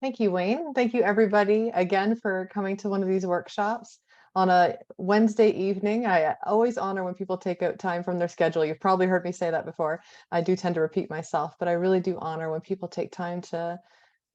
Thank you, Wayne. Thank you, everybody, again for coming to one of these workshops on a Wednesday evening. I always honor when people take out time from their schedule. You've probably heard me say that before. I do tend to repeat myself, but I really do honor when people take time to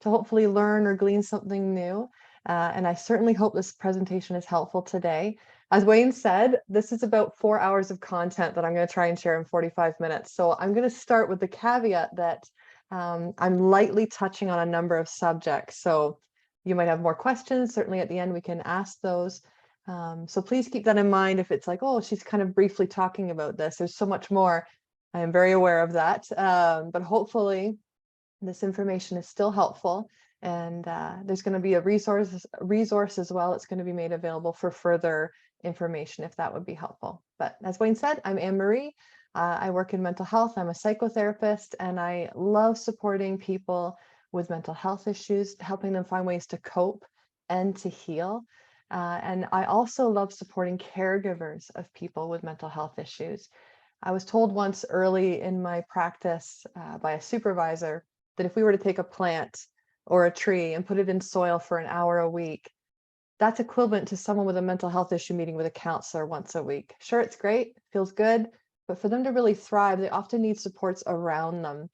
hopefully learn or glean something new. And I certainly hope this presentation is helpful today. As Wayne said, this is about 4 hours of content that I'm going to try and share in 45 minutes. So I'm going to start with the caveat that I'm lightly touching on a number of subjects. So you might have more questions. Certainly at the end, we can ask those. So please keep that in mind if it's like, oh, she's kind of briefly talking about this. There's so much more. I am very aware of that. But hopefully this information is still helpful. And there's going to be a resource as well. It's going to be made available for further information if that would be helpful. But as Wayne said, I'm Anne-Marie. I work in mental health. I'm a psychotherapist, and I love supporting people with mental health issues, helping them find ways to cope and to heal. And I also love supporting caregivers of people with mental health issues. I was told once early in my practice by a supervisor that if we were to take a plant or a tree and put it in soil for an hour a week, that's equivalent to someone with a mental health issue meeting with a counselor once a week. Sure, it's great, feels good, but for them to really thrive, they often need supports around them.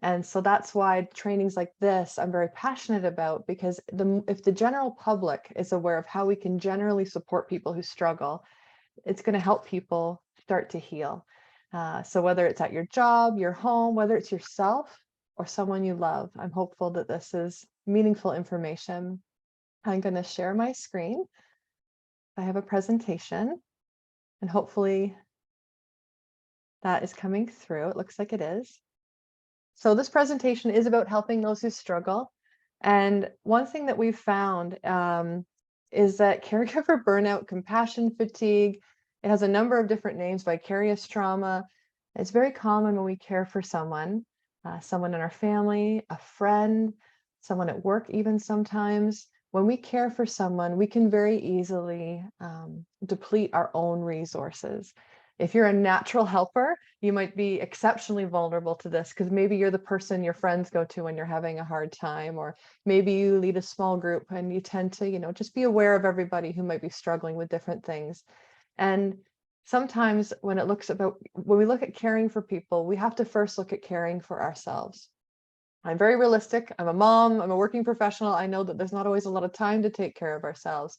And so that's why trainings like this I'm very passionate about, because if the general public is aware of how we can generally support people who struggle, it's going to help people start to heal. So whether it's at your job, your home, whether it's yourself or someone you love, I'm hopeful that this is meaningful information. I'm going to share my screen. I have a presentation, and hopefully that is coming through. It looks like it is. So this presentation is about helping those who struggle. And one thing that we've found is that caregiver burnout, compassion fatigue, it has a number of different names, vicarious trauma. It's very common when we care for someone in our family, a friend, someone at work even sometimes. When we care for someone, we can very easily deplete our own resources. If you're a natural helper, you might be exceptionally vulnerable to this because maybe you're the person your friends go to when you're having a hard time, or maybe you lead a small group and you tend to, just be aware of everybody who might be struggling with different things. And sometimes when we look at caring for people, we have to first look at caring for ourselves. I'm very realistic. I'm a mom, I'm a working professional. I know that there's not always a lot of time to take care of ourselves,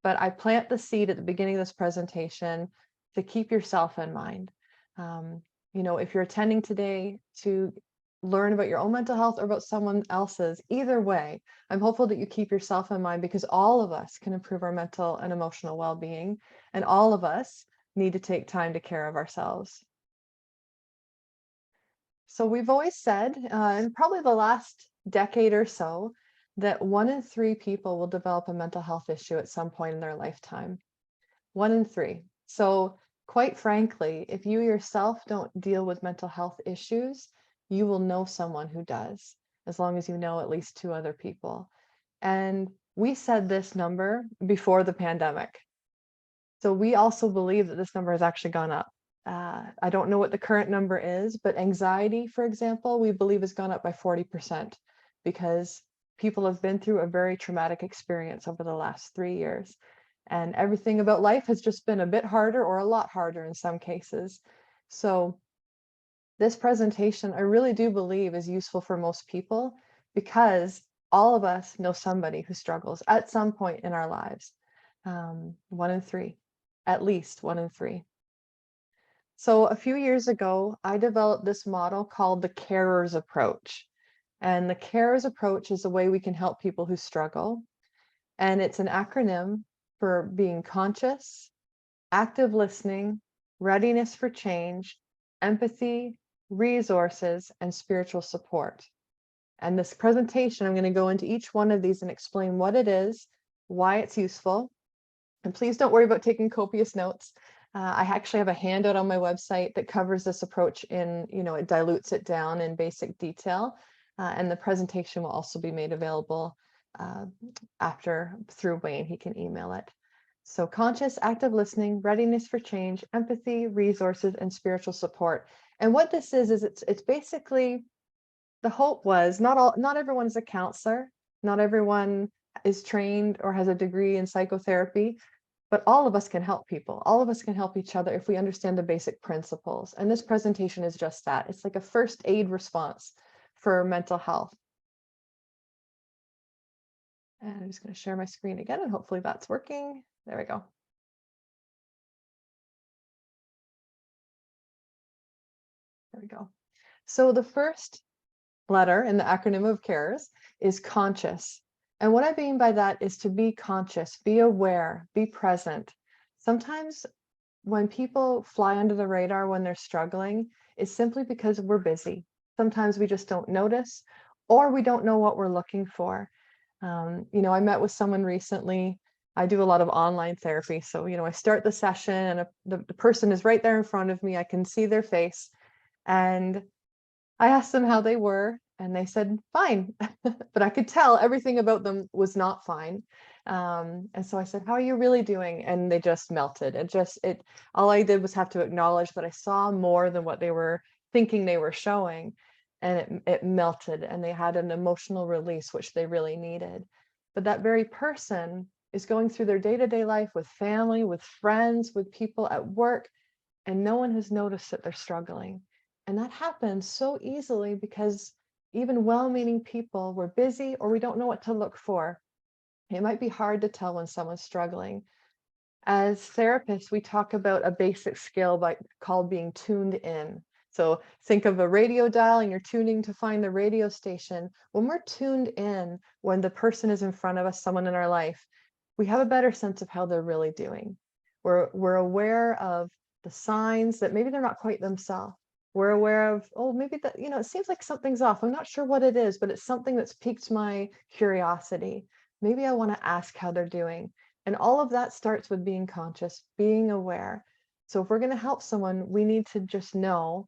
but I plant the seed at the beginning of this presentation to keep yourself in mind. If you're attending today to learn about your own mental health or about someone else's, either way, I'm hopeful that you keep yourself in mind, because all of us can improve our mental and emotional well-being, and all of us need to take time to care of ourselves. So we've always said, in probably the last decade or so, that 1 in 3 people will develop a mental health issue at some point in their lifetime. 1 in 3. So quite frankly, if you yourself don't deal with mental health issues, you will know someone who does, as long as you know at least 2 other people. And we said this number before the pandemic. So we also believe that this number has actually gone up. I don't know what the current number is, but anxiety, for example, we believe has gone up by 40% because people have been through a very traumatic experience over the last 3 years. And everything about life has just been a bit harder, or a lot harder in some cases. So this presentation, I really do believe, is useful for most people, because all of us know somebody who struggles at some point in our lives. 1 in 3, at least 1 in 3. So a few years ago, I developed this model called the carer's approach. And the carer's approach is a way we can help people who struggle. And it's an acronym for being conscious, active listening, readiness for change, empathy, resources, and spiritual support. And this presentation, I'm going to go into each one of these and explain what it is, why it's useful. And please don't worry about taking copious notes. I actually have a handout on my website that covers this approach it dilutes it down in basic detail. And the presentation will also be made available through Wayne. He can email it. So conscious, active listening, readiness for change, empathy, resources, and spiritual support. And what this is it's basically, the hope was not everyone is a counselor, Not everyone is trained or has a degree in psychotherapy, but all of us can help people. All of us can help each other if we understand the basic principles. And this presentation is just that. It's like a first aid response for mental health. And I'm just going to share my screen again, and hopefully that's working. There we go. There we go. So the first letter in the acronym of CARES is conscious. And what I mean by that is to be conscious, be aware, be present. Sometimes when people fly under the radar when they're struggling, it's simply because we're busy. Sometimes we just don't notice, or we don't know what we're looking for. I met with someone recently. I do a lot of online therapy. So, I start the session and the person is right there in front of me. I can see their face. And I asked them how they were, and they said, fine. But I could tell everything about them was not fine. And so I said, how are you really doing? And they just melted. All I did was have to acknowledge that I saw more than what they were thinking they were showing. And it melted, and they had an emotional release, which they really needed. But that very person is going through their day-to-day life with family, with friends, with people at work, and no one has noticed that they're struggling. And that happens so easily because even well-meaning people, we're busy or we don't know what to look for. It might be hard to tell when someone's struggling. As therapists, we talk about a basic skill called being tuned in. So think of a radio dial and you're tuning to find the radio station. When we're tuned in, when the person is in front of us, someone in our life, we have a better sense of how they're really doing. We're aware of the signs that maybe they're not quite themselves. We're aware of, maybe that, it seems like something's off. I'm not sure what it is, but it's something that's piqued my curiosity. Maybe I want to ask how they're doing. And all of that starts with being conscious, being aware. So if we're going to help someone, we need to just know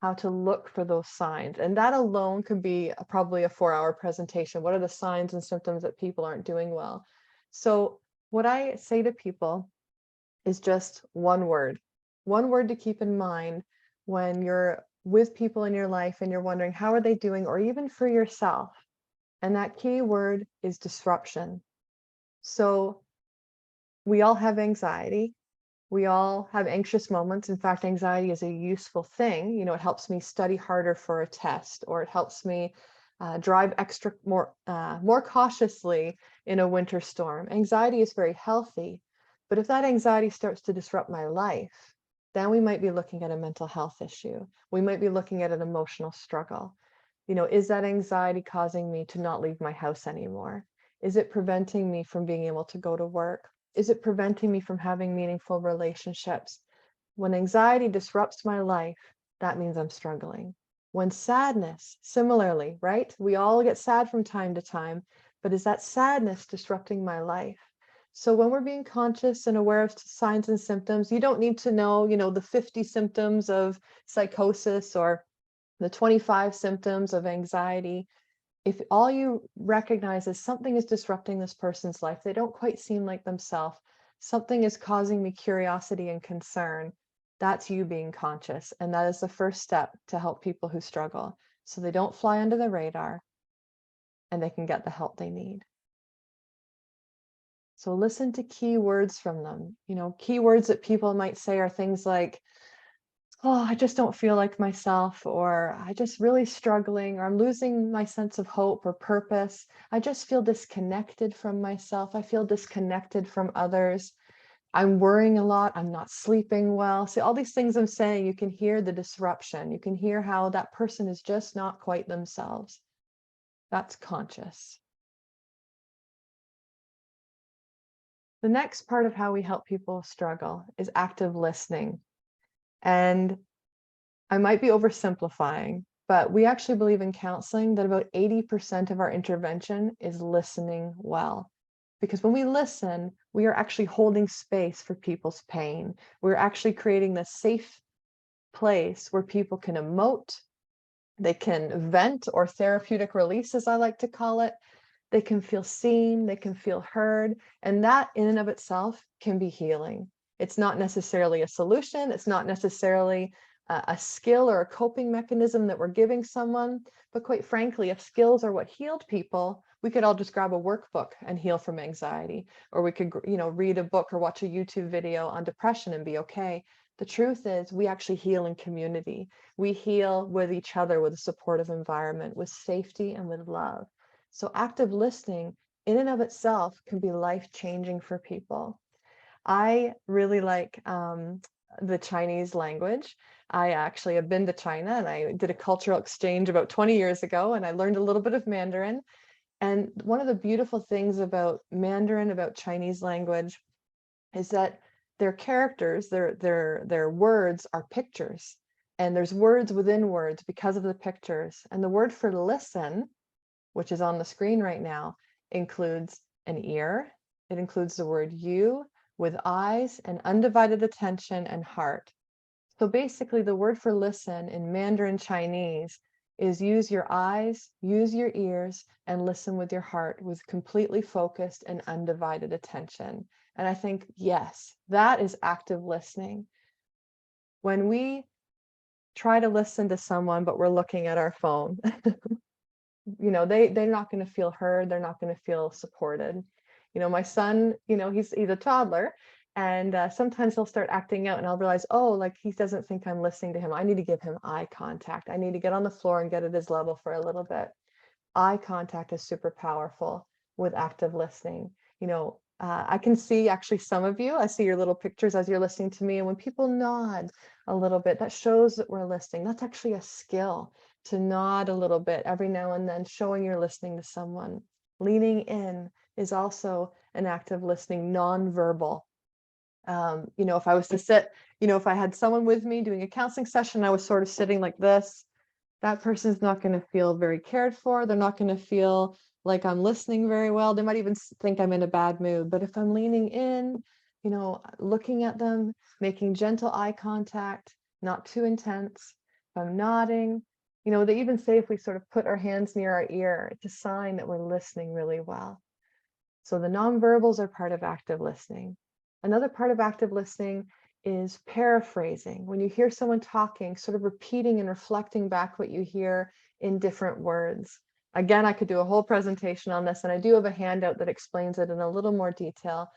how to look for those signs. And that alone could be probably a 4-hour presentation. What are the signs and symptoms that people aren't doing well? So what I say to people is just one word to keep in mind when you're with people in your life and you're wondering, how are they doing? Or even for yourself. And that key word is disruption. So we all have anxiety. We all have anxious moments. In fact, anxiety is a useful thing. It helps me study harder for a test, or it helps me drive more cautiously in a winter storm. Anxiety is very healthy. But if that anxiety starts to disrupt my life, then we might be looking at a mental health issue. We might be looking at an emotional struggle. Is that anxiety causing me to not leave my house anymore? Is it preventing me from being able to go to work? Is it preventing me from having meaningful relationships? When anxiety disrupts my life, that means I'm struggling. When sadness, similarly, right? We all get sad from time to time, but is that sadness disrupting my life? So when we're being conscious and aware of signs and symptoms, you don't need to know, the 50 symptoms of psychosis or the 25 symptoms of anxiety. If all you recognize is something is disrupting this person's life, they don't quite seem like themselves, something is causing me curiosity and concern, that's you being conscious. And that is the first step to help people who struggle, so they don't fly under the radar and they can get the help they need. So listen to key words from them. Key words that people might say are things like, oh, I just don't feel like myself, or I just really struggling, or I'm losing my sense of hope or purpose. I just feel disconnected from myself. I feel disconnected from others. I'm worrying a lot. I'm not sleeping well. See, all these things I'm saying, you can hear the disruption. You can hear how that person is just not quite themselves. That's conscious. The next part of how we help people struggle is active listening. And I might be oversimplifying, but we actually believe in counseling that about 80% of our intervention is listening well. Because when we listen, we are actually holding space for people's pain. We're actually creating this safe place where people can emote, they can vent, or therapeutic release, as I like to call it. They can feel seen, they can feel heard, and that in and of itself can be healing. It's not necessarily a solution. It's not necessarily a skill or a coping mechanism that we're giving someone. But quite frankly, if skills are what healed people, we could all just grab a workbook and heal from anxiety, or we could, read a book or watch a YouTube video on depression and be okay. The truth is, we actually heal in community. We heal with each other, with a supportive environment, with safety and with love. So active listening in and of itself can be life-changing for people. I really like the Chinese language. I actually have been to China and I did a cultural exchange about 20 years ago, and I learned a little bit of Mandarin. And one of the beautiful things about Mandarin, about Chinese language, is that their characters, their words are pictures. And there's words within words because of the pictures. And the word for listen, which is on the screen right now, includes an ear. It includes the word you with eyes and undivided attention and heart. So basically the word for listen in Mandarin Chinese is use your eyes, use your ears, and listen with your heart with completely focused and undivided attention. And I think, yes, that is active listening. When we try to listen to someone, but we're looking at our phone, they're not going to feel heard. They're not going to feel supported. My son, he's a toddler, and sometimes he'll start acting out and I'll realize, oh, like he doesn't think I'm listening to him. I need to give him eye contact. I need to get on the floor and get at his level for a little bit. Eye contact is super powerful with active listening. I can see actually some of you, I see your little pictures as you're listening to me. And when people nod a little bit, that shows that we're listening. That's actually a skill, to nod a little bit every now and then, showing you're listening to someone. Leaning in is also an active listening, nonverbal. If I was to sit, if I had someone with me doing a counseling session, I was sort of sitting like this, that person's not going to feel very cared for. They're not going to feel like I'm listening very well. They might even think I'm in a bad mood. But if I'm leaning in, looking at them, making gentle eye contact, not too intense, if I'm nodding, they even say if we sort of put our hands near our ear, it's a sign that we're listening really well. So the nonverbals are part of active listening. Another part of active listening is paraphrasing. When you hear someone talking, sort of repeating and reflecting back what you hear in different words. Again, I could do a whole presentation on this, and I do have a handout that explains it in a little more detail.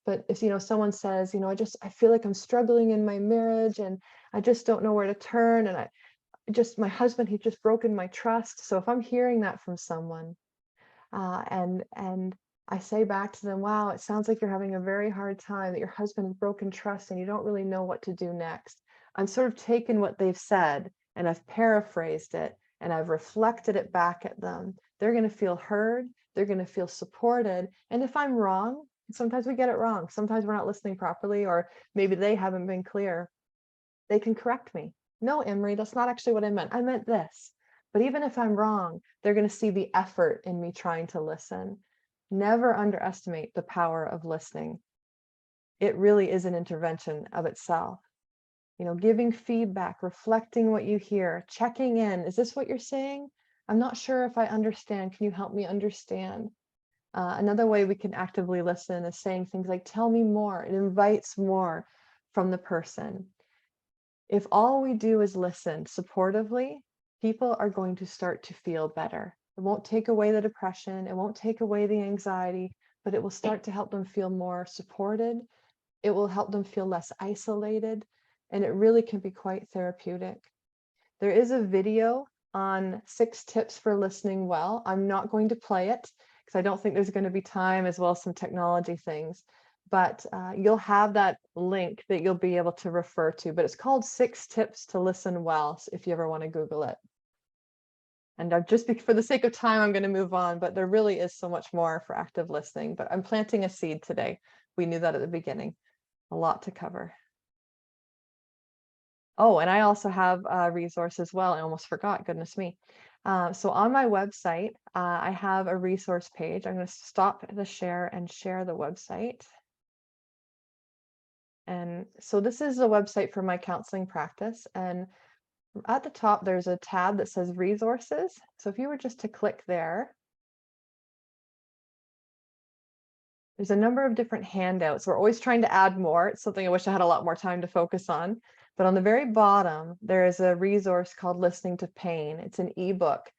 But if someone says, I feel like I'm struggling in my marriage and I just don't know where to turn, and my husband, he's just broken my trust. So if I'm hearing that from someone, and I say back to them, wow, it sounds like you're having a very hard time, that your husband has broken trust and you don't really know what to do next. I'm sort of taken what they've said and I've paraphrased it and I've reflected it back at them. They're going to feel heard. They're going to feel supported. And if I'm wrong, sometimes we get it wrong. Sometimes we're not listening properly, or maybe they haven't been clear. They can correct me. No, Emery, that's not actually what I meant. I meant this. But even if I'm wrong, they're going to see the effort in me trying to listen. Never underestimate the power of listening. It really is an intervention of itself. Giving feedback, reflecting what you hear, checking in. Is this what you're saying? I'm not sure if I understand. Can you help me understand? Another way we can actively listen is saying things like, tell me more. It invites more from the person. If all we do is listen supportively, people are going to start to feel better. It won't take away the depression. It won't take away the anxiety, but it will start to help them feel more supported. It will help them feel less isolated, and it really can be quite therapeutic. There is a video on 6 tips for listening well. I'm not going to play it because I don't think there's going to be time, as well as some technology things. But you'll have that link that you'll be able to refer to. But it's called 6 Tips to Listen Well, if you ever want to Google it. And for the sake of time, I'm going to move on. But there really is so much more for active listening. But I'm planting a seed today. We knew that at the beginning. A lot to cover. Oh, and I also have a resource as well. I almost forgot, goodness me. So on my website, I have a resource page. I'm going to stop the share and share the website. And so this is a website for my counseling practice. And at the top, there's a tab that says resources. So if you were just to click there, there's a number of different handouts. We're always trying to add more. It's something I wish I had a lot more time to focus on. But on the very bottom, there is a resource called Listening to Pain. It's an ebook,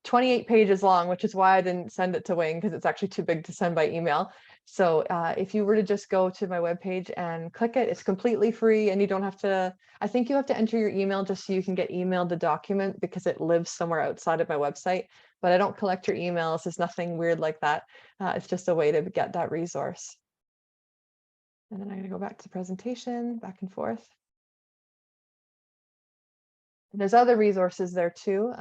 28 pages long, which is why I didn't send it to Wayne, because it's actually too big to send by email. So if you were to just go to my webpage and click it, it's completely free, and you don't have to, I think you have to enter your email just so you can get emailed the document, because it lives somewhere outside of my website. But I don't collect your emails. There's nothing weird like that. It's just a way to get that resource. And then I'm going to go back to the presentation, back and forth. And there's other resources there too,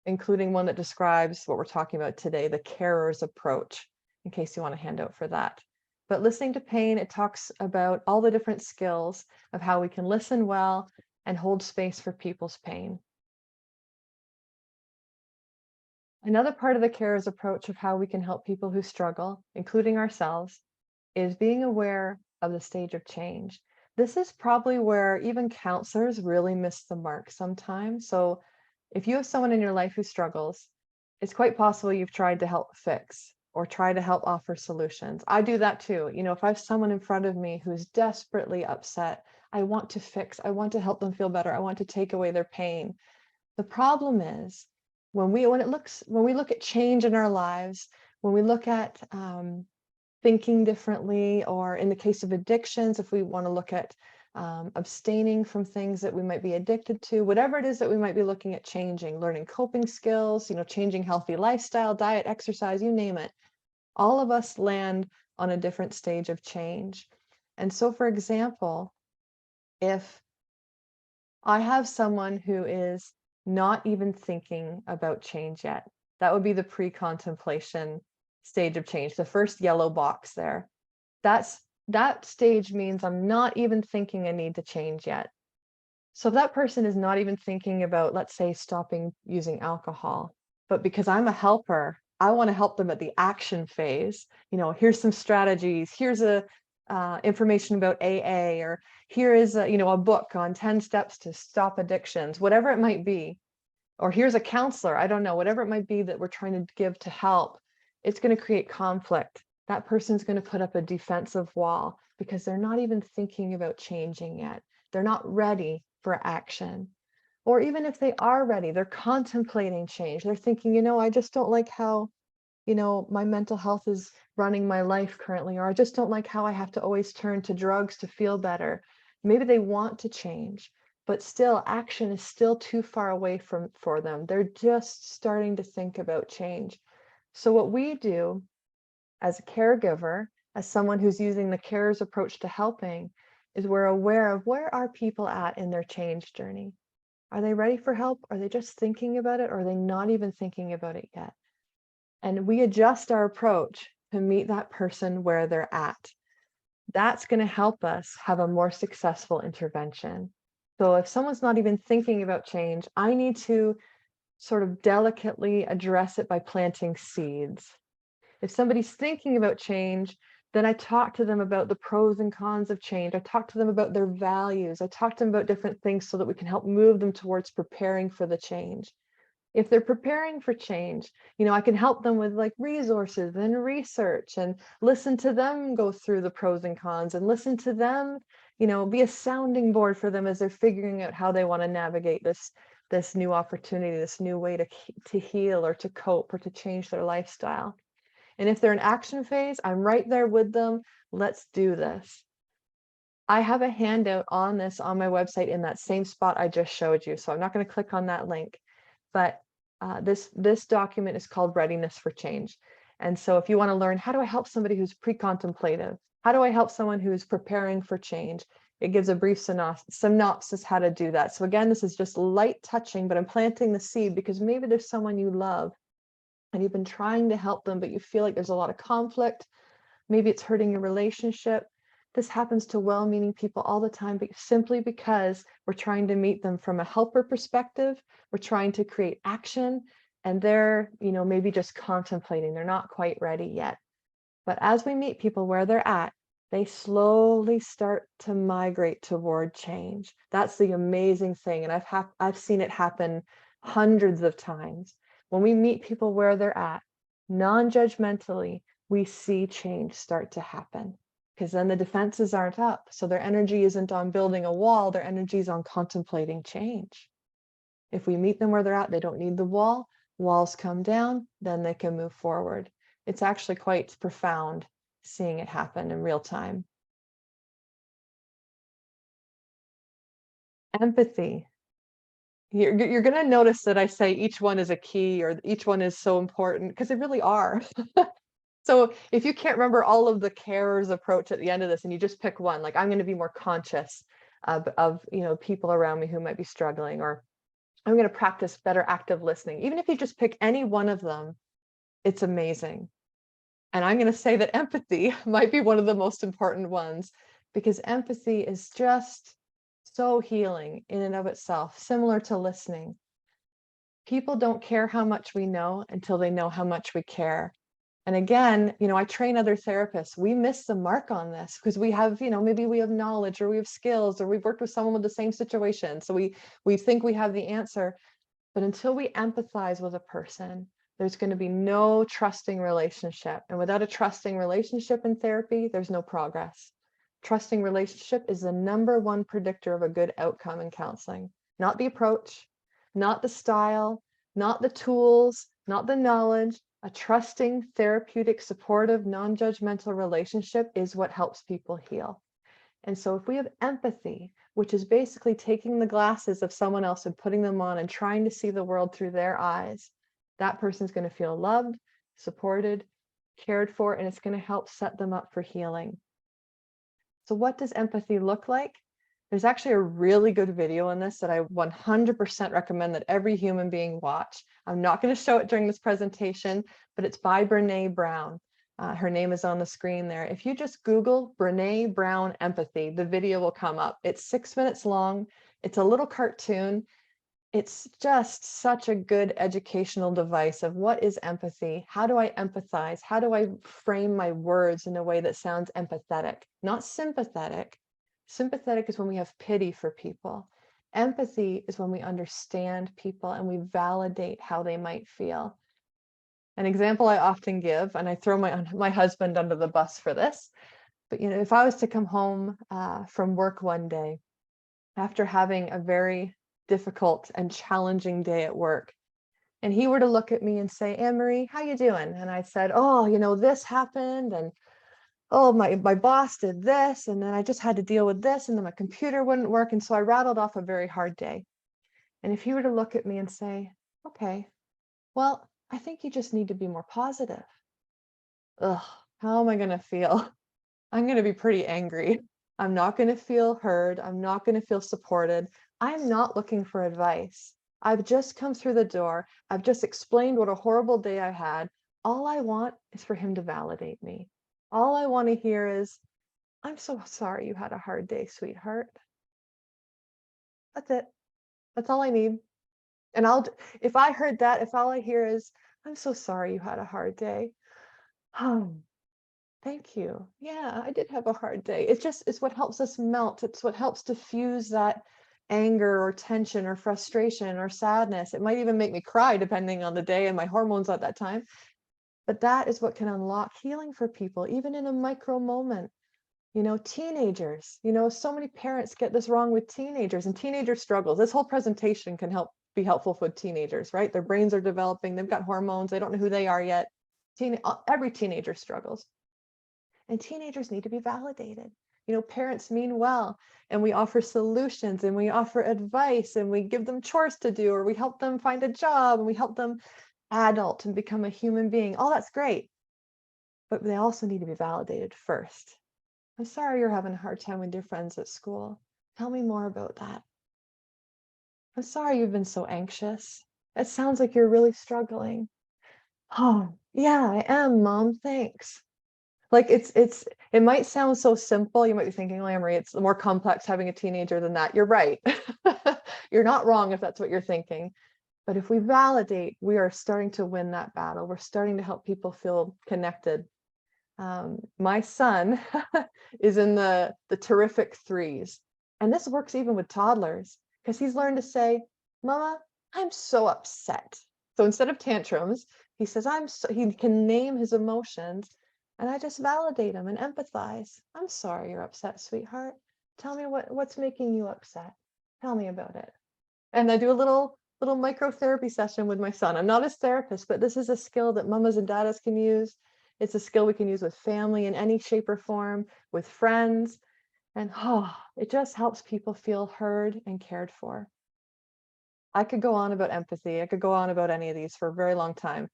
including one that describes what we're talking about today, the carer's approach, in case you want a handout for that. But Listening to Pain, it talks about all the different skills of how we can listen well and hold space for people's pain. Another part of the carer's approach of how we can help people who struggle, including ourselves, is being aware of the stage of change. This is probably where even counselors really miss the mark sometimes. So if you have someone in your life who struggles, it's quite possible you've tried to help fix or try to help offer solutions. I do that too. You know, if I have someone in front of me who's desperately upset, I want to fix, I want to help them feel better, I want to take away their pain. The problem is when we look at change in our lives, when we look at thinking differently, or in the case of addictions, if we want to look at abstaining from things that we might be addicted to, whatever it is that we might be looking at changing, learning coping skills, you know, changing healthy lifestyle, diet, exercise, you name it, all of us land on a different stage of change. And so, for example, if I have someone who is not even thinking about change yet, that would be the pre-contemplation stage of change, the first yellow box there. That stage means I'm not even thinking I need to change yet. So if that person is not even thinking about, let's say, stopping using alcohol, but because I'm a helper, I want to help them at the action phase. You know, here's some strategies. Here's a information about AA, or here is a book on 10 steps to stop addictions, whatever it might be. Or here's a counselor, I don't know, whatever it might be that we're trying to give to help. It's going to create conflict. That person's going to put up a defensive wall because they're not even thinking about changing yet. They're not ready for action. Or even if they are ready, they're contemplating change. They're thinking, I just don't like how, my mental health is running my life currently, or I just don't like how I have to always turn to drugs to feel better. Maybe they want to change, but still action is still too far away for them. They're just starting to think about change. So what we do as a caregiver, as someone who's using the carer's approach to helping, is we're aware of where are people at in their change journey. Are they ready for help? Are they just thinking about it? Or are they not even thinking about it yet? And we adjust our approach to meet that person where they're at. That's going to help us have a more successful intervention. So if someone's not even thinking about change, I need to sort of delicately address it by planting seeds. If somebody's thinking about change, then I talk to them about the pros and cons of change. I talk to them about their values. I talk to them about different things so that we can help move them towards preparing for the change. If they're preparing for change, I can help them with like resources and research, and listen to them go through the pros and cons, and listen to them, be a sounding board for them as they're figuring out how they want to navigate this new opportunity, this new way to heal or to cope or to change their lifestyle. And if they're in action phase, I'm right there with them. Let's do this. I have a handout on this on my website in that same spot I just showed you. So I'm not going to click on that link, but this document is called Readiness for Change. And so if you want to learn, how do I help somebody who's pre-contemplative? How do I help someone who's preparing for change? It gives a brief synopsis how to do that. So again, this is just light touching, but I'm planting the seed because maybe there's someone you love and you've been trying to help them, but you feel like there's a lot of conflict. Maybe it's hurting your relationship. This happens to well-meaning people all the time, but simply because we're trying to meet them from a helper perspective, we're trying to create action, and they're, maybe just contemplating. They're not quite ready yet. But as we meet people where they're at, they slowly start to migrate toward change. That's the amazing thing. And I've seen it happen hundreds of times. When we meet people where they're at, non-judgmentally, we see change start to happen. because then the defenses aren't up. So their energy isn't on building a wall, their energy is on contemplating change. If we meet them where they're at, they don't need the wall, walls come down, then they can move forward. It's actually quite profound seeing it happen in real time. Empathy. You're going to notice that I say each one is a key or each one is so important because they really are. So if you can't remember all of the carers approach at the end of this and you just pick one, like I'm going to be more conscious of people around me who might be struggling, or I'm going to practice better active listening. Even if you just pick any one of them, it's amazing. And I'm going to say that empathy might be one of the most important ones, because empathy is just so healing in and of itself, similar to listening. People don't care how much we know until they know how much we care. And again, I train other therapists. We miss the mark on this because we have, maybe we have knowledge or we have skills or we've worked with someone with the same situation. So we think we have the answer. But until we empathize with a person, there's going to be no trusting relationship. And without a trusting relationship in therapy, there's no progress. Trusting relationship is the #1 predictor of a good outcome in counseling. Not the approach, not the style, not the tools, not the knowledge. A trusting, therapeutic, supportive, non-judgmental relationship is what helps people heal. And so if we have empathy, which is basically taking the glasses of someone else and putting them on and trying to see the world through their eyes, that person's going to feel loved, supported, cared for, and it's going to help set them up for healing. So what does empathy look like? There's actually a really good video on this that I 100% recommend that every human being watch. I'm not going to show it during this presentation, but it's by Brené Brown. Her name is on the screen there. If you just Google Brené Brown empathy, the video will come up. It's 6 minutes long. It's a little cartoon. It's just such a good educational device of what is empathy? How do I empathize? How do I frame my words in a way that sounds empathetic, not sympathetic? Sympathetic is when we have pity for people. Empathy is when we understand people and we validate how they might feel. An example I often give, and I throw my husband under the bus for this, but if I was to come home from work one day after having a very difficult and challenging day at work, and he were to look at me and say, "Anne-Marie, how you doing?" And I said, "Oh, this happened, and oh, my boss did this, and then I just had to deal with this, and then my computer wouldn't work." And so I rattled off a very hard day. And if he were to look at me and say, "Okay, well, I think you just need to be more positive." Ugh, how am I going to feel? I'm going to be pretty angry. I'm not going to feel heard. I'm not going to feel supported. I'm not looking for advice. I've just come through the door. I've just explained what a horrible day I had. All I want is for him to validate me. All I want to hear is, "I'm so sorry you had a hard day, sweetheart." That's it. That's all I need. And if I heard that, if all I hear is, "I'm so sorry you had a hard day." Oh, thank you. Yeah, I did have a hard day. It's what helps us melt. It's what helps diffuse that anger or tension or frustration or sadness. It might even make me cry depending on the day and my hormones at that time. But that is what can unlock healing for people, even in a micro moment. Teenagers, so many parents get this wrong with teenagers and teenager struggles. This whole presentation can be helpful for teenagers, right? Their brains are developing. They've got hormones. They don't know who they are yet. Every teenager struggles. And teenagers need to be validated. Parents mean well, and we offer solutions and we offer advice and we give them chores to do, or we help them find a job and we help them adult and become a human being. All that's great. But they also need to be validated first. "I'm sorry you're having a hard time with your friends at school. Tell me more about that." "I'm sorry you've been so anxious. It sounds like you're really struggling." "Oh, yeah, I am, Mom. Thanks." Like it might sound so simple. You might be thinking, "Anne-Marie, it's more complex having a teenager than that." You're right. You're not wrong if that's what you're thinking. But if we validate, we are starting to win that battle. We're starting to help people feel connected. My son is in the terrific 3s. And this works even with toddlers, because he's learned to say, "Mama, I'm so upset." So instead of tantrums, he says, he can name his emotions. And I just validate them and empathize. I'm sorry you're upset, sweetheart. Tell me what's making you upset. Tell me about it. And I do a little microtherapy session with my son. I'm not his therapist, but this is a skill that mamas and daddas can use. It's a skill we can use with family in any shape or form, with friends. And it just helps people feel heard and cared for. I could go on about empathy. I could go on about any of these for a very long time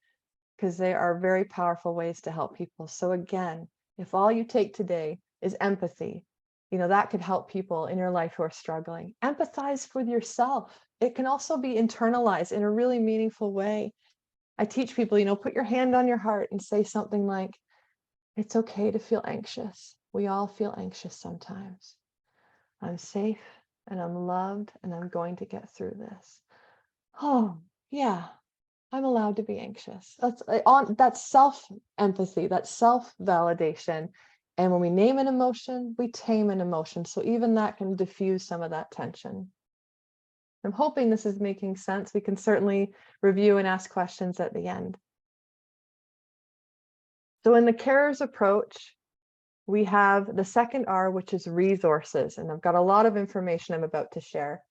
because they are very powerful ways to help people. So again, if all you take today is empathy, that could help people in your life who are struggling. Empathize with yourself. It can also be internalized in a really meaningful way. I teach people, put your hand on your heart and say something like, it's okay to feel anxious. We all feel anxious sometimes. I'm safe and I'm loved and I'm going to get through this. Oh, yeah, I'm allowed to be anxious. That's self-empathy, that's self-validation. And when we name an emotion, we tame an emotion. So even that can diffuse some of that tension. I'm hoping this is making sense. We can certainly review and ask questions at the end. So in the carer's approach, we have the second R, which is resources. And I've got a lot of information I'm about to share.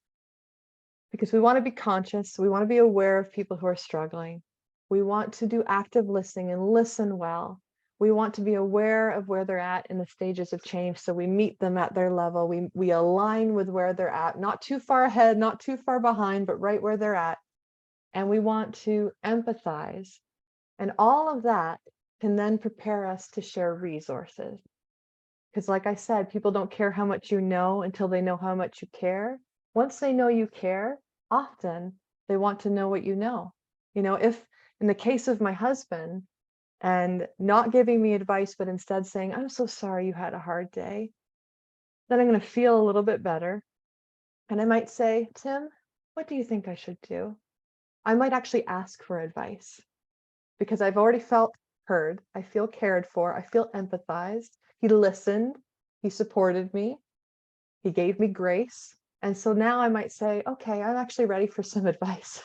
Because we want to be conscious, we want to be aware of people who are struggling. We want to do active listening and listen well. We want to be aware of where they're at in the stages of change, so we meet them at their level. We align with where they're at, not too far ahead, not too far behind, but right where they're at. And we want to empathize. And all of that can then prepare us to share resources. Because like I said, people don't care how much you know until they know how much you care. Once they know you care, often they want to know what you know. If in the case of my husband and not giving me advice, but instead saying, I'm so sorry you had a hard day, then I'm going to feel a little bit better. And I might say, Tim, what do you think I should do? I might actually ask for advice because I've already felt heard. I feel cared for. I feel empathized. He listened. He supported me. He gave me grace. And so now I might say, okay, I'm actually ready for some advice.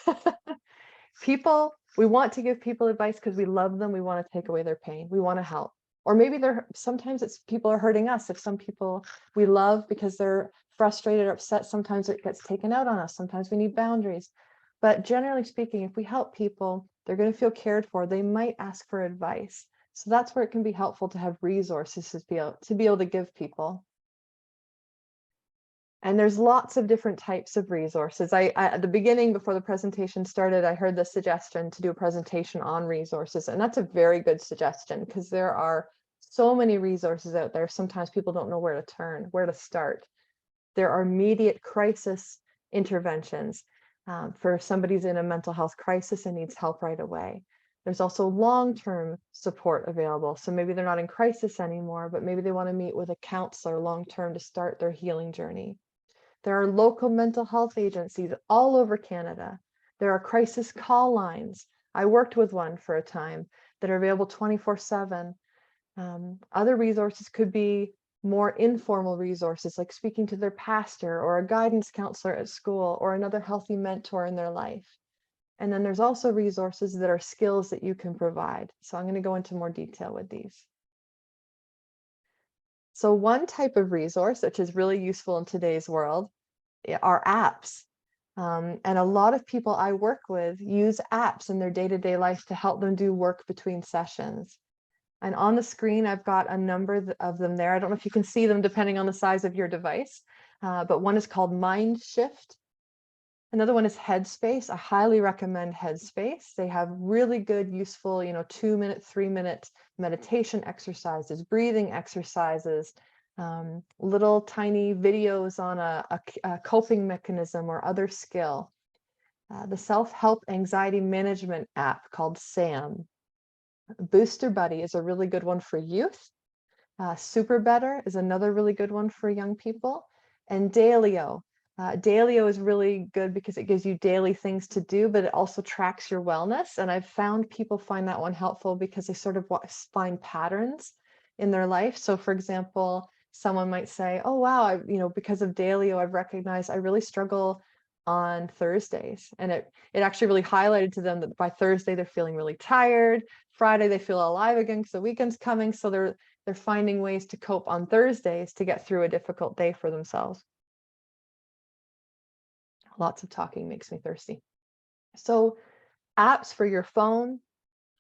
We want to give people advice because we love them. We want to take away their pain. We want to help. Or maybe sometimes it's people are hurting us. If some people we love because they're frustrated or upset, sometimes it gets taken out on us. Sometimes we need boundaries. But generally speaking, if we help people, they're going to feel cared for. They might ask for advice. So that's where it can be helpful to have resources to be able to give people. And there's lots of different types of resources. I at the beginning, before the presentation started, I heard the suggestion to do a presentation on resources. And that's a very good suggestion because there are so many resources out there. Sometimes people don't know where to turn, where to start. There are immediate crisis interventions for somebody's in a mental health crisis and needs help right away. There's also long-term support available. So maybe they're not in crisis anymore, but maybe they want to meet with a counselor long-term to start their healing journey. There are local mental health agencies all over Canada. There are crisis call lines. I worked with one for a time that are available 24/7. Other resources could be more informal resources like speaking to their pastor or a guidance counselor at school or another healthy mentor in their life. And then there's also resources that are skills that you can provide. So I'm going to go into more detail with these. So one type of resource, which is really useful in today's world, are apps. And a lot of people I work with use apps in their day-to-day life to help them do work between sessions. And on the screen, I've got a number of them there. I don't know if you can see them depending on the size of your device, but one is called Mind Shift. Another one is Headspace. I highly recommend Headspace. They have really good, useful, 2-minute, 3-minute meditation exercises, breathing exercises, little tiny videos on a coping mechanism or other skill. The self-help anxiety management app called SAM. Booster Buddy is a really good one for youth. Super Better is another really good one for young people. And Dailyo. Dailyo is really good because it gives you daily things to do, but it also tracks your wellness. And I've found people find that one helpful because they sort of find patterns in their life. So for example, someone might say, oh, wow, because of Dailyo, I've recognized I really struggle on Thursdays. And it actually really highlighted to them that by Thursday, they're feeling really tired. Friday, they feel alive again because the weekend's coming. So they're finding ways to cope on Thursdays to get through a difficult day for themselves. Lots of talking makes me thirsty. So apps for your phone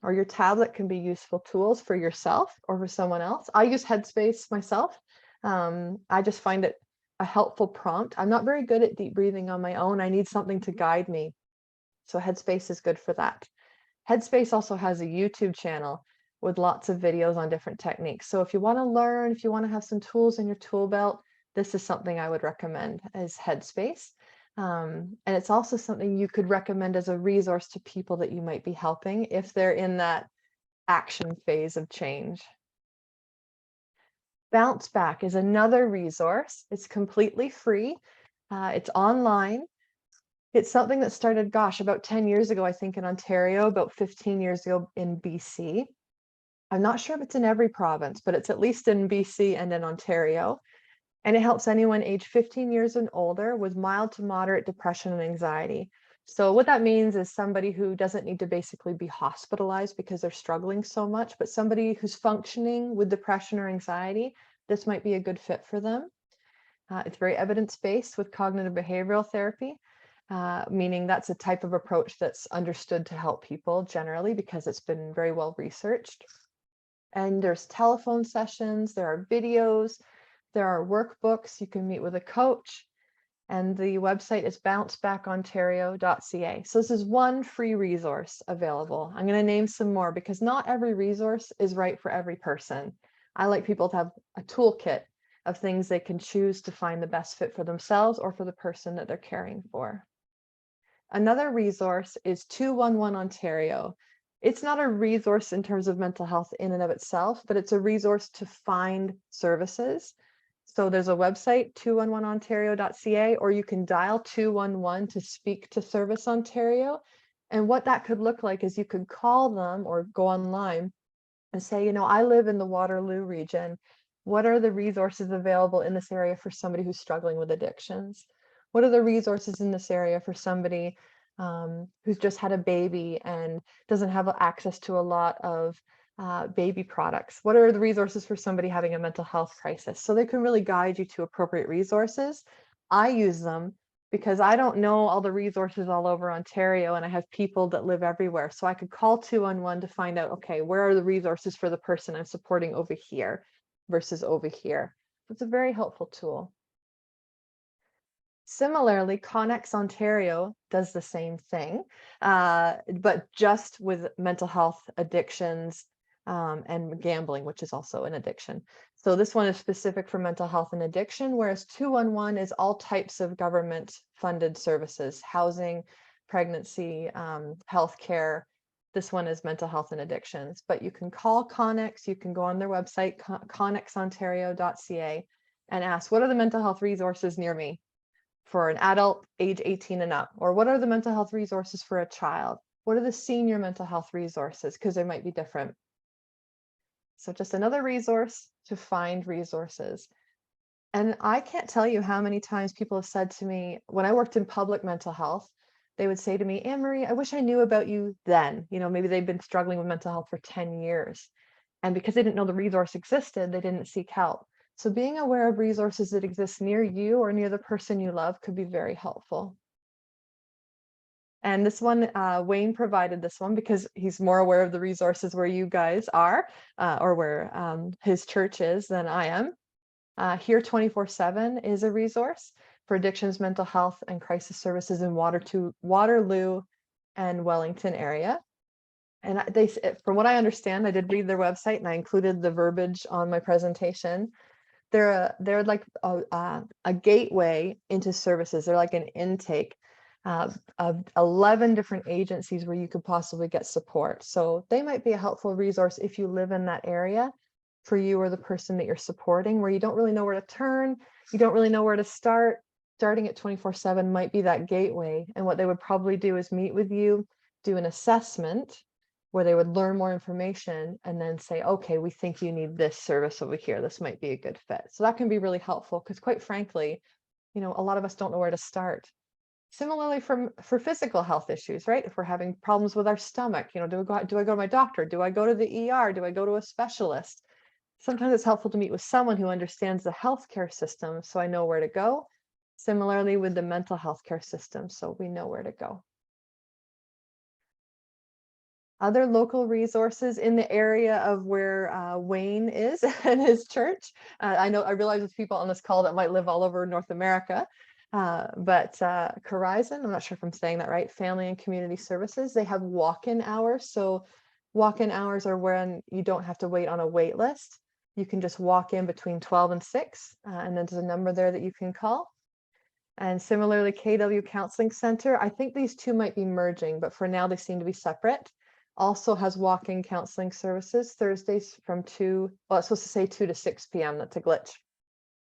or your tablet can be useful tools for yourself or for someone else. I use Headspace myself. I just find it a helpful prompt. I'm not very good at deep breathing on my own. I need something to guide me. So Headspace is good for that. Headspace also has a YouTube channel with lots of videos on different techniques. So if you want to learn, if you want to have some tools in your tool belt, this is something I would recommend as Headspace. And it's also something you could recommend as a resource to people that you might be helping if they're in that action phase of change. Bounce Back is another resource. It's completely free. It's online. It's something that started, gosh, about 10 years ago, I think, in Ontario, about 15 years ago in BC. I'm not sure if it's in every province, but it's at least in BC and in Ontario. And it helps anyone age 15 years and older with mild to moderate depression and anxiety. So what that means is somebody who doesn't need to basically be hospitalized because they're struggling so much, but somebody who's functioning with depression or anxiety, this might be a good fit for them. It's very evidence-based with cognitive behavioral therapy, meaning that's a type of approach that's understood to help people generally because it's been very well researched. And there's telephone sessions, there are videos, there are workbooks, you can meet with a coach, and the website is bouncebackontario.ca. So this is one free resource available. I'm going to name some more because not every resource is right for every person. I like people to have a toolkit of things they can choose to find the best fit for themselves or for the person that they're caring for. Another resource is 211 Ontario. It's not a resource in terms of mental health in and of itself, but it's a resource to find services. So there's a website, 211ontario.ca, or you can dial 211 to speak to Service Ontario. And what that could look like is you could call them or go online and say, you know, I live in the Waterloo region. What are the resources available in this area for somebody who's struggling with addictions? What are the resources in this area for somebody who's just had a baby and doesn't have access to a lot of baby products? What are the resources for somebody having a mental health crisis? So they can really guide you to appropriate resources. I use them because I don't know all the resources all over Ontario and I have people that live everywhere. So I could call 211 to find out, okay, where are the resources for the person I'm supporting over here versus over here? It's a very helpful tool. Similarly, Connex Ontario does the same thing, but just with mental health addictions and gambling, which is also an addiction. So this one is specific for mental health and addiction, whereas 211 is all types of government-funded services, housing, pregnancy, healthcare. This one is mental health and addictions. But you can call Connex, you can go on their website, connexontario.ca, and ask, what are the mental health resources near me for an adult age 18 and up? Or what are the mental health resources for a child? What are the senior mental health resources? Because they might be different. So just another resource to find resources. And I can't tell you how many times people have said to me, when I worked in public mental health, they would say to me, Anne-Marie, I wish I knew about you then. You know, maybe they've been struggling with mental health for 10 years. And because they didn't know the resource existed, they didn't seek help. So being aware of resources that exist near you or near the person you love could be very helpful. And this one, Wayne provided this one because he's more aware of the resources where you guys are or where his church is than I am. Here 24/7 is a resource for addictions, mental health, and crisis services in Waterloo and Wellington area. And from what I understand, I did read their website and I included the verbiage on my presentation. They're like a gateway into services. They're like an intake of 11 different agencies where you could possibly get support. So they might be a helpful resource if you live in that area for you or the person that you're supporting, where you don't really know where to turn, you don't really know where to start. Starting at 24/7 might be that gateway. And what they would probably do is meet with you, do an assessment where they would learn more information and then say, okay, we think you need this service over here. This might be a good fit. So that can be really helpful because quite frankly, you know, a lot of us don't know where to start. Similarly, for physical health issues, right? If we're having problems with our stomach, do I go to my doctor? Do I go to the ER? Do I go to a specialist? Sometimes it's helpful to meet with someone who understands the healthcare system so I know where to go. Similarly with the mental health care system, so we know where to go. Other local resources in the area of where Wayne is and his church. I realize there's people on this call that might live all over North America, but Corizon, I'm not sure if I'm saying that right, Family and Community Services, they have walk-in hours. So walk-in hours are when you don't have to wait on a wait list. You can just walk in between 12 and 6, and then there's a number there that you can call. And similarly, KW Counseling Center, I think these two might be merging, but for now they seem to be separate. Also has walk-in counseling services Thursdays from 2, well, it's supposed to say 2 to 6 p.m. That's a glitch.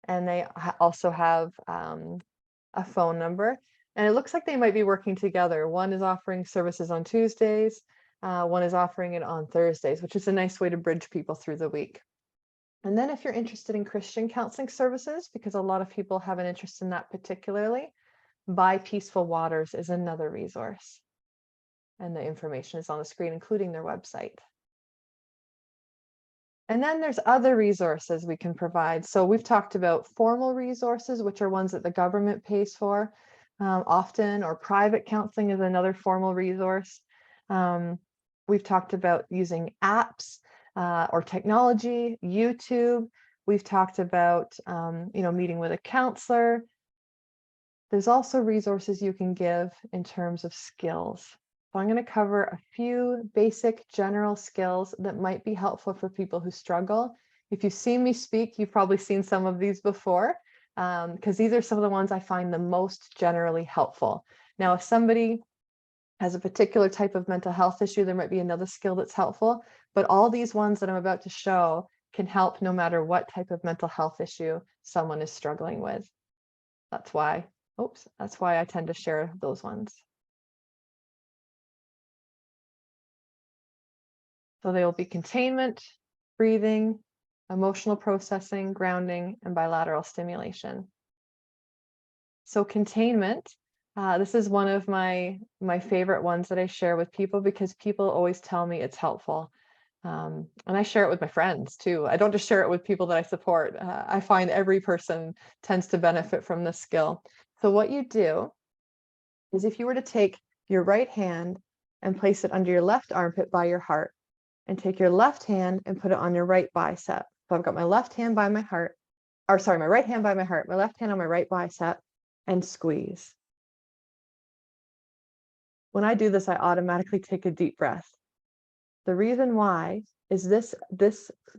And they also have a phone number. And it looks like they might be working together. One is offering services on Tuesdays, one is offering it on Thursdays, which is a nice way to bridge people through the week. And then if you're interested in Christian counseling services, because a lot of people have an interest in that particularly, By Peaceful Waters is another resource. And the information is on the screen, including their website. And then there's other resources we can provide. So we've talked about formal resources, which are ones that the government pays for often, or private counseling is another formal resource. We've talked about using apps or technology, YouTube. We've talked about meeting with a counselor. There's also resources you can give in terms of skills. So I'm going to cover a few basic general skills that might be helpful for people who struggle. If you've seen me speak, you've probably seen some of these before, because these are some of the ones I find the most generally helpful. Now, if somebody has a particular type of mental health issue, there might be another skill that's helpful, but all these ones that I'm about to show can help no matter what type of mental health issue someone is struggling with. That's why I tend to share those ones. So they will be containment, breathing, emotional processing, grounding, and bilateral stimulation. So containment, this is one of my favorite ones that I share with people because people always tell me it's helpful. And I share it with my friends too. I don't just share it with people that I support. I find every person tends to benefit from this skill. So what you do is if you were to take your right hand and place it under your left armpit by your heart, and take your left hand and put it on your right bicep. So I've got my left hand by my heart, my right hand by my heart, my left hand on my right bicep, and squeeze. When I do this, I automatically take a deep breath. The reason why is this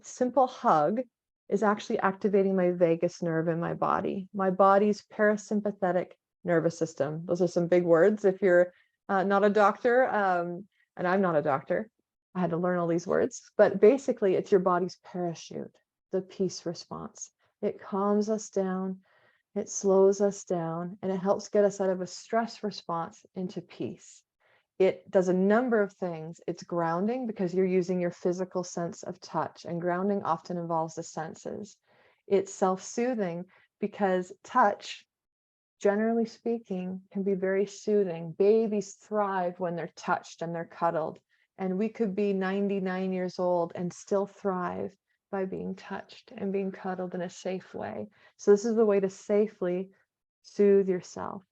simple hug is actually activating my vagus nerve in my body, my body's parasympathetic nervous system. Those are some big words if you're not a doctor, and I'm not a doctor. I had to learn all these words, but basically it's your body's parachute, the peace response. It calms us down, it slows us down, and it helps get us out of a stress response into peace. It does a number of things. It's grounding because you're using your physical sense of touch, and grounding often involves the senses. It's self-soothing because touch, generally speaking, can be very soothing. Babies thrive when they're touched and they're cuddled. And we could be 99 years old and still thrive by being touched and being cuddled in a safe way. So this is the way to safely soothe yourself.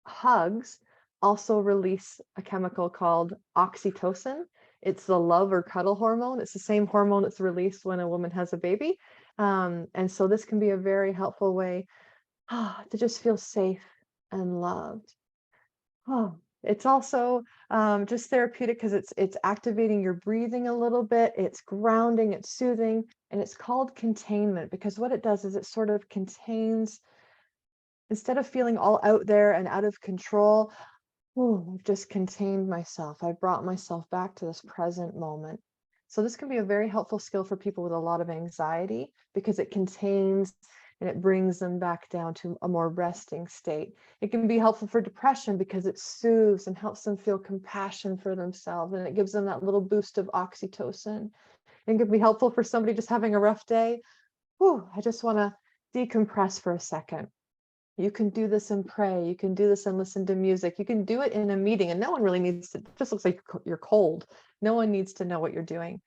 Hugs also release a chemical called oxytocin. It's the love or cuddle hormone. It's the same hormone that's released when a woman has a baby. And so this can be a very helpful way to just feel safe and loved. It's also just therapeutic because it's activating your breathing a little bit, it's grounding, it's soothing, and it's called containment because what it does is it sort of contains, instead of feeling all out there and out of control, I've just contained myself. I brought myself back to this present moment. So this can be a very helpful skill for people with a lot of anxiety because it contains and it brings them back down to a more resting state. It can be helpful for depression because it soothes and helps them feel compassion for themselves, and it gives them that little boost of oxytocin. It can be helpful for somebody just having a rough day. I just want to decompress for a second. You can do this and pray. You can do this and listen to music. You can do it in a meeting, and no one really needs to, it just looks like you're cold. No one needs to know what you're doing.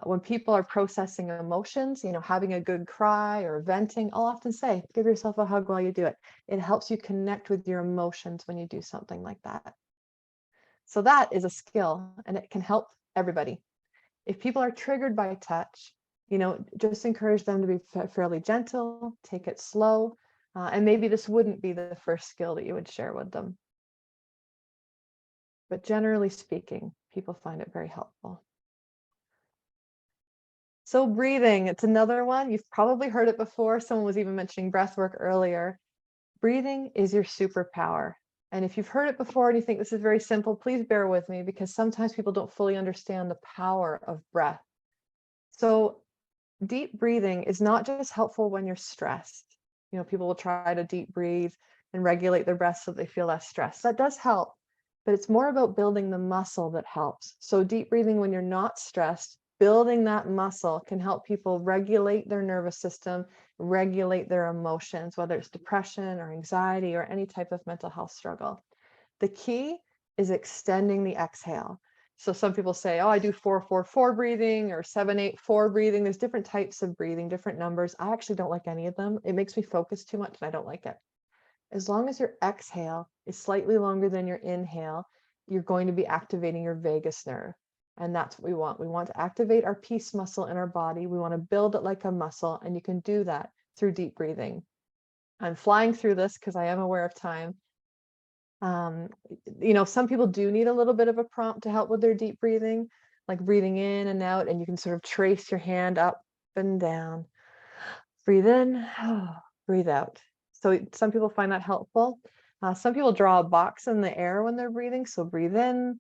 When people are processing emotions, having a good cry or venting, I'll often say, give yourself a hug while you do it. It helps you connect with your emotions when you do something like that. So that is a skill, and it can help everybody. If people are triggered by touch, just encourage them to be fairly gentle, take it slow, and maybe this wouldn't be the first skill that you would share with them. But generally speaking, people find it very helpful. So breathing, it's another one. You've probably heard it before. Someone was even mentioning breath work earlier. Breathing is your superpower. And if you've heard it before and you think this is very simple, please bear with me, because sometimes people don't fully understand the power of breath. So deep breathing is not just helpful when you're stressed. People will try to deep breathe and regulate their breath so they feel less stressed. That does help, but it's more about building the muscle that helps. So deep breathing when you're not stressed, building that muscle can help people regulate their nervous system, regulate their emotions, whether it's depression or anxiety or any type of mental health struggle. The key is extending the exhale. So some people say, oh, I do 4-4-4 breathing or 7-8-4 breathing. There's different types of breathing, different numbers. I actually don't like any of them. It makes me focus too much and I don't like it. As long as your exhale is slightly longer than your inhale, you're going to be activating your vagus nerve. And that's what we want. We want to activate our peace muscle in our body. We want to build it like a muscle, and you can do that through deep breathing. I'm flying through this because I am aware of time. Some people do need a little bit of a prompt to help with their deep breathing, like breathing in and out, and you can sort of trace your hand up and down. Breathe in, breathe out. So some people find that helpful. Some people draw a box in the air when they're breathing. So breathe in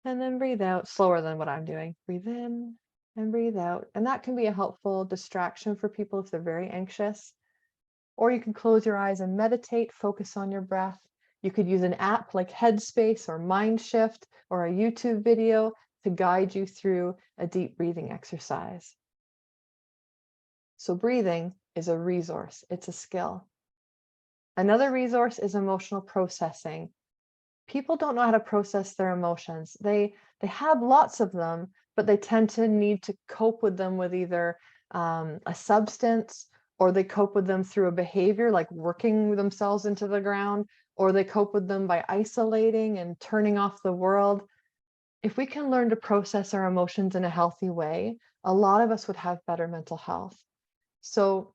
and then breathe out, slower than what I'm doing. Breathe in and breathe out. And that can be a helpful distraction for people if they're very anxious. Or you can close your eyes and meditate, focus on your breath. You could use an app like Headspace or Mindshift or a YouTube video to guide you through a deep breathing exercise. So breathing is a resource, it's a skill. Another resource is emotional processing. People don't know how to process their emotions. They have lots of them, but they tend to need to cope with them with either a substance, or they cope with them through a behavior like working themselves into the ground, or they cope with them by isolating and turning off the world. If we can learn to process our emotions in a healthy way, a lot of us would have better mental health. So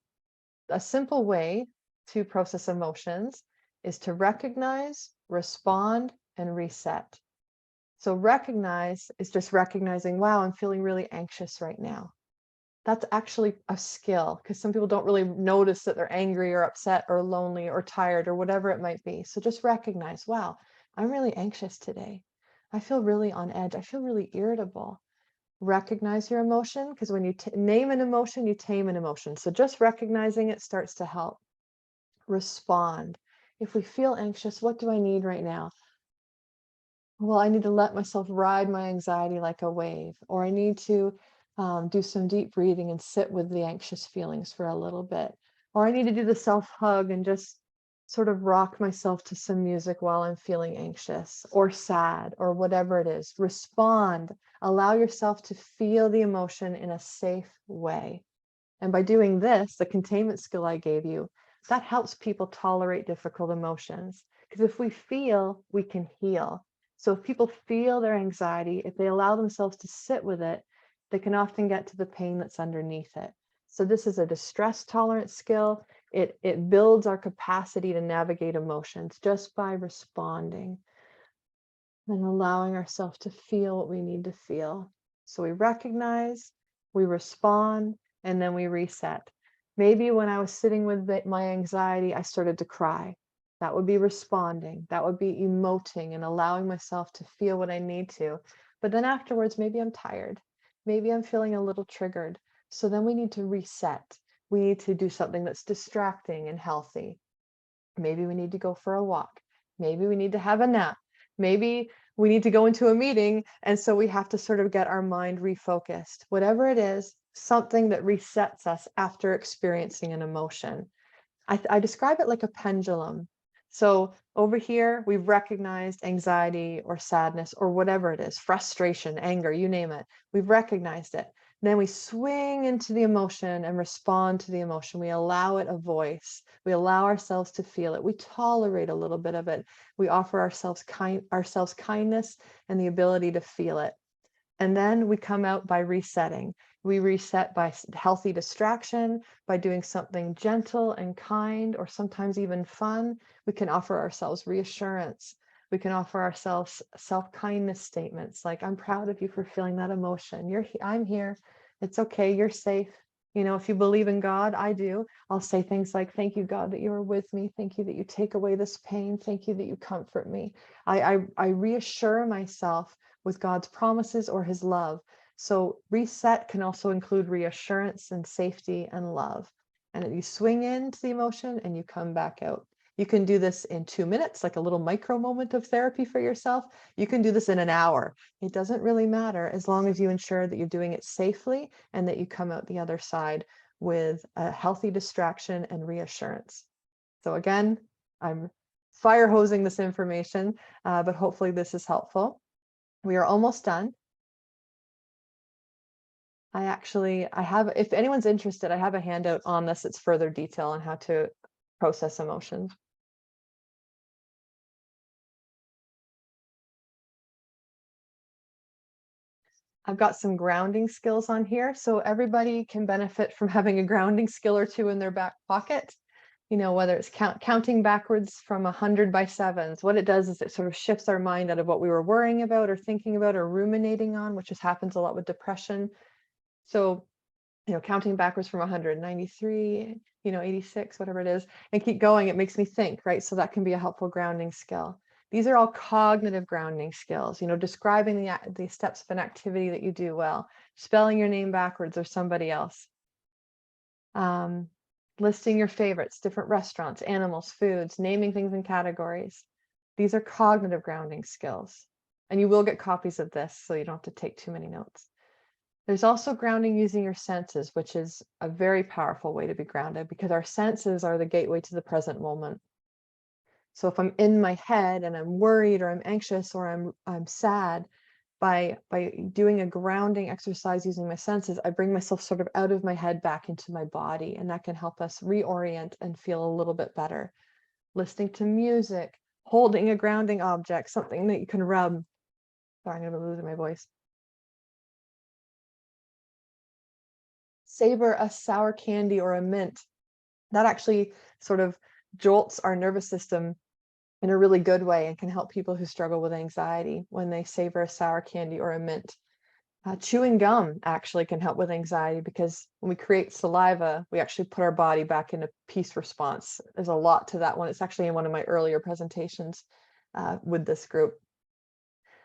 a simple way to process emotions is to recognize, respond, and reset. So recognize is just recognizing, wow, I'm feeling really anxious right now. That's actually a skill, because some people don't really notice that they're angry or upset or lonely or tired or whatever it might be. So just recognize, wow, I'm really anxious today. I feel really on edge. I feel really irritable. Recognize your emotion, because when you name an emotion, you tame an emotion. So just recognizing it starts to help. Respond. If we feel anxious, what do I need right now? Well, I need to let myself ride my anxiety like a wave, or I need to do some deep breathing and sit with the anxious feelings for a little bit, or I need to do the self-hug and just sort of rock myself to some music while I'm feeling anxious or sad or whatever it is. Respond. Allow yourself to feel the emotion in a safe way. And by doing this, the containment skill I gave you, that helps people tolerate difficult emotions. Because if we feel, we can heal. So if people feel their anxiety, if they allow themselves to sit with it, they can often get to the pain that's underneath it. So this is a distress tolerance skill. It builds our capacity to navigate emotions just by responding and allowing ourselves to feel what we need to feel. So we recognize, we respond, and then we reset. Maybe when I was sitting with my anxiety, I started to cry. That would be responding. That would be emoting and allowing myself to feel what I need to. But then afterwards, maybe I'm tired. Maybe I'm feeling a little triggered. So then we need to reset. We need to do something that's distracting and healthy. Maybe we need to go for a walk. Maybe we need to have a nap. Maybe we need to go into a meeting. And so we have to sort of get our mind refocused. Whatever it is, something that resets us after experiencing an emotion. I describe it like a pendulum. So over here, we've recognized anxiety or sadness or whatever it is, frustration, anger, you name it. We've recognized it. Then we swing into the emotion and respond to the emotion. We allow it a voice. We allow ourselves to feel it. We tolerate a little bit of it. We offer ourselves kindness and the ability to feel it. And then we come out by resetting. We reset by healthy distraction, by doing something gentle and kind, or sometimes even fun. We can offer ourselves reassurance. We can offer ourselves self-kindness statements like, I'm proud of you for feeling that emotion. I'm here. It's okay. You're safe. You know, if you believe in God, I do. I'll say things like, thank you, God, that you are with me. Thank you that you take away this pain. Thank you that you comfort me. I reassure myself with God's promises or his love. So reset can also include reassurance and safety and love. And you swing into the emotion and you come back out. You can do this in 2 minutes, like a little micro moment of therapy for yourself. You can do this in an hour. It doesn't really matter as long as you ensure that you're doing it safely and that you come out the other side with a healthy distraction and reassurance. So again, I'm fire hosing this information, but hopefully this is helpful. We are almost done. I have, if anyone's interested, I have a handout on this. It's further detail on how to process emotions. I've got some grounding skills on here. So everybody can benefit from having a grounding skill or two in their back pocket. You know, whether it's counting backwards from 100 by sevens. What it does is it sort of shifts our mind out of what we were worrying about or thinking about or ruminating on, which just happens a lot with depression. So, you know, counting backwards from 193, 86, whatever it is, and keep going, it makes me think, right? So that can be a helpful grounding skill. These are all cognitive grounding skills, describing the steps of an activity that you do well, spelling your name backwards or somebody else, listing your favorites, different restaurants, animals, foods, naming things in categories. These are cognitive grounding skills. And you will get copies of this, so you don't have to take too many notes. There's also grounding using your senses, which is a very powerful way to be grounded because our senses are the gateway to the present moment. So if I'm in my head and I'm worried or I'm anxious or I'm sad, by doing a grounding exercise using my senses, I bring myself sort of out of my head back into my body, and that can help us reorient and feel a little bit better. Listening to music, holding a grounding object, something that you can rub. Sorry, I'm going to lose my voice. Savor a sour candy or a mint. That actually sort of jolts our nervous system in a really good way and can help people who struggle with anxiety when they savor a sour candy or a mint. Chewing gum actually can help with anxiety because when we create saliva, we actually put our body back in a peace response. There's a lot to that one. It's actually in one of my earlier presentations with this group.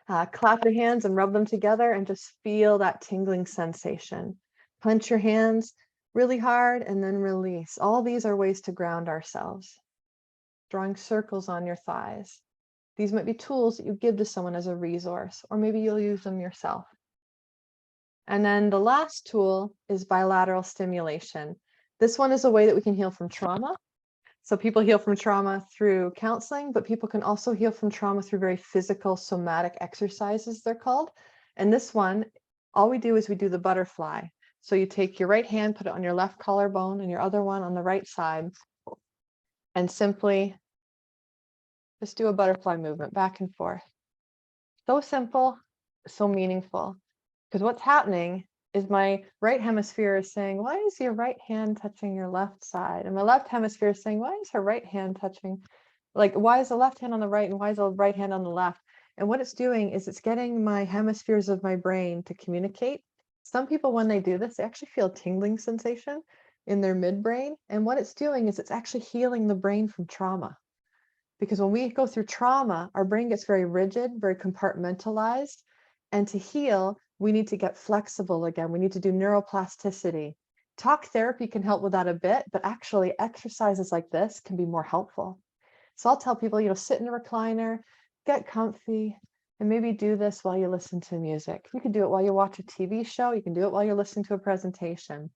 Clap your hands and rub them together and just feel that tingling sensation. Clench your hands really hard and then release. All these are ways to ground ourselves. Drawing circles on your thighs. These might be tools that you give to someone as a resource, or maybe you'll use them yourself. And then the last tool is bilateral stimulation. This one is a way that we can heal from trauma. So people heal from trauma through counseling, but people can also heal from trauma through very physical somatic exercises, they're called. And this one, all we do is we do the butterfly. So you take your right hand, put it on your left collarbone and your other one on the right side, and simply just do a butterfly movement back and forth. So simple, so meaningful. Because what's happening is my right hemisphere is saying, why is your right hand touching your left side? And my left hemisphere is saying, why is her right hand touching? Like, why is the left hand on the right and why is the right hand on the left? And what it's doing is it's getting my hemispheres of my brain to communicate. Some people, when they do this, they actually feel a tingling sensation in their midbrain. And what it's doing is it's actually healing the brain from trauma. Because when we go through trauma, our brain gets very rigid, very compartmentalized. And to heal, we need to get flexible again. We need to do neuroplasticity. Talk therapy can help with that a bit, but actually exercises like this can be more helpful. So I'll tell people, sit in a recliner, get comfy, and maybe do this while you listen to music. You can do it while you watch a TV show. You can do it while you're listening to a presentation.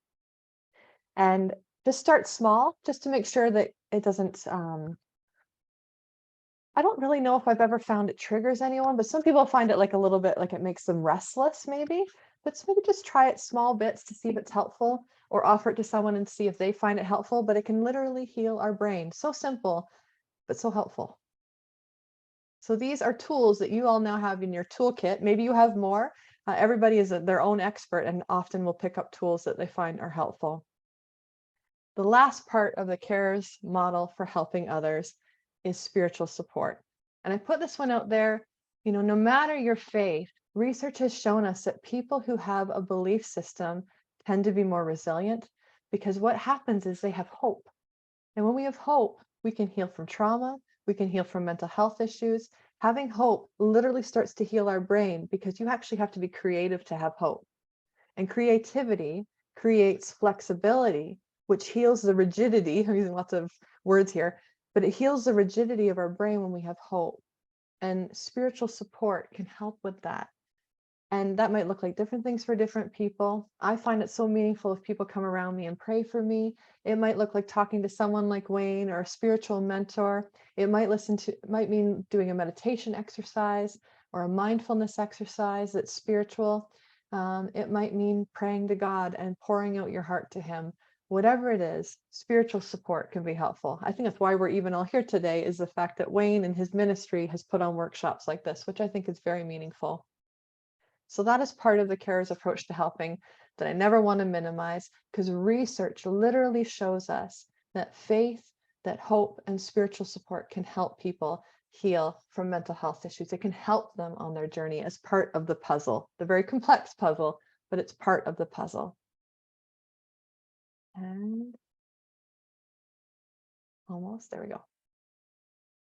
And just start small, just to make sure that it doesn't, I don't really know if I've ever found it triggers anyone, but some people find it like a little bit like it makes them restless maybe. But maybe just try it small bits to see if it's helpful or offer it to someone and see if they find it helpful. But it can literally heal our brain. So simple, but so helpful. So these are tools that you all now have in your toolkit. Maybe you have more. Everybody is their own expert and often will pick up tools that they find are helpful. The last part of the CARES model for helping others is spiritual support. And I put this one out there, no matter your faith, research has shown us that people who have a belief system tend to be more resilient because what happens is they have hope. And when we have hope, we can heal from trauma, we can heal from mental health issues. Having hope literally starts to heal our brain because you actually have to be creative to have hope. And creativity creates flexibility, which heals the rigidity. I'm using lots of words here, but it heals the rigidity of our brain when we have hope. And spiritual support can help with that. And that might look like different things for different people. I find it so meaningful if people come around me and pray for me. It might look like talking to someone like Wayne or a spiritual mentor. It might mean doing a meditation exercise or a mindfulness exercise that's spiritual. It might mean praying to God and pouring out your heart to Him. Whatever it is, spiritual support can be helpful. I think that's why we're even all here today, is the fact that Wayne and his ministry has put on workshops like this, which I think is very meaningful. So that is part of the CARES approach to helping that I never want to minimize, because research literally shows us that faith, that hope, and spiritual support can help people heal from mental health issues. It can help them on their journey as part of the puzzle, the very complex puzzle, but it's part of the puzzle. And almost, there we go.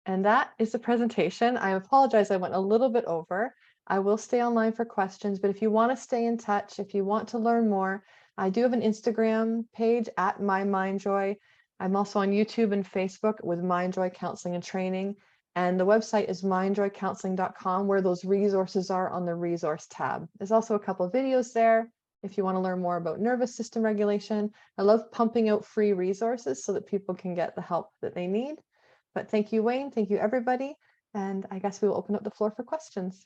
And that is the presentation. I apologize, I went a little bit over. I will stay online for questions, but if you want to stay in touch, if you want to learn more, I do have an Instagram page at MyMindJoy. I'm also on YouTube and Facebook with MindJoy Counseling and Training. And the website is mindjoycounseling.com, where those resources are on the resource tab. There's also a couple of videos there if you want to learn more about nervous system regulation. I love pumping out free resources so that people can get the help that they need. But thank you, Wayne. Thank you, everybody. And I guess we will open up the floor for questions.